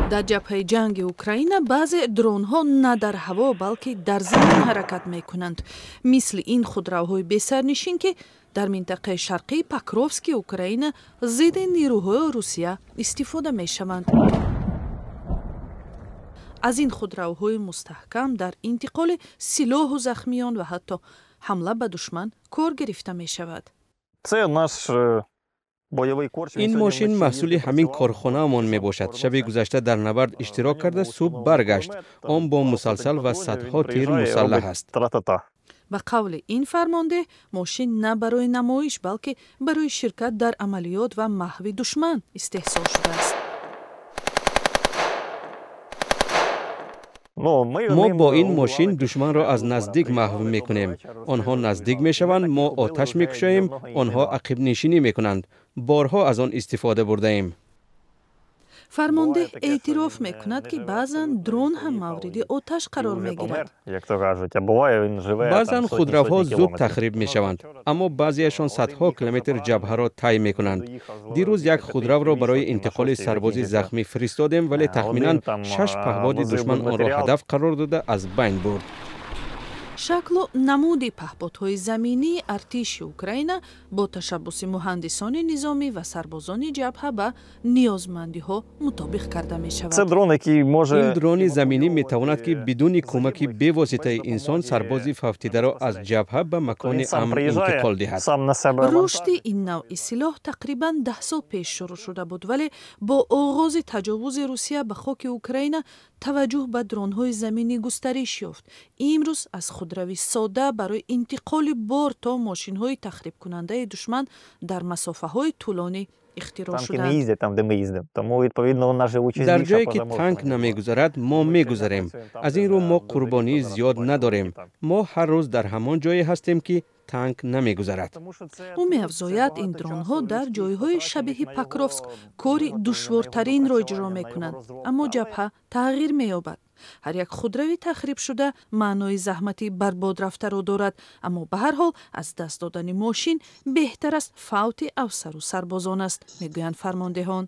در جبهه جنگ اوکراین بعضی درون ها نه در هوا بلکه در زمین حرکت می کنند. مثل این خودروهای بی‌سرنشین که در منطقه شرقی پاکروفسک اوکراین ضد نیروهای روسیه استفاده می شوند. از این خودروهای مستحکم در انتقال سلاح و زخمیان و حتی حمله به دشمن کار گرفته می شود. این ماشین محصول همین کارخانه‌مان می باشد. شب گذشته در نبرد اشتراک کرده، صبح برگشت. آن با مسلسل و صدها تیر مسلح است. به قول این فرمانده، ماشین نه برای نمایش بلکه برای شرکت در عملیات و محو دشمن استحضار شده است. ما با این ماشین دشمن را از نزدیک محو می کنیم. آنها نزدیک می شوند، ما آتش می کشیم، آنها عقب نشینی می کنند. بارها از آن استفاده برده ایم. فرمانده اعتراف می کند که بعضا درون هم مورد آتش قرار می گیرد. بعضا خودروها زود تخریب می شوند، اما بعضیشان صدها کیلومتر جبهه را طی می کنند. دیروز یک خودرو را برای انتقال سربازی زخمی فرستادیم، ولی تخمینا 6 پهپاد دشمن آن را هدف قرار داده از بین برد. شکل و نمود پهپادهای زمینی ارتش اوکراین با تشبس مهندسان نظامی و سربازان جبهه به نیازمندی‌ها مطابق کرده می شود. این درون زمینی می تواند که بدون کمک بواسطه انسان سربازی فوتیده را از جبهه به مکان امن انتقال دهد. رشد این نوع سلاح تقریباً 10 سال پیش شروع شده بود، ولی با آغاز تجاوز روسیه به خاک اوکراین توجه به درون‌های زمینی گسترش یافت. امروز از خودروی ساده برای انتقال بار تا ماشین‌های تخریب کننده دشمن در مسافه‌های طولانی اختراع شدند. در جایی که تانک نمیگذرد ما میگذریم. از این رو ما قربانی زیاد نداریم. ما هر روز در همان جایی هستیم که تانک نمیگذرد. او می‌افزاید این درون‌ها در جای‌های شبیه پاکروفسک کاری دشوارترین را اجرا می‌کنند، اما جبهه تغییر می‌یابد. هر یک خودروی تخریب شده معنای زحمتی برباد رفته را دارد، اما به هر حال از دست دادن ماشین بهتر است فوت افسر و سربازان است، میگویند فرماندهان.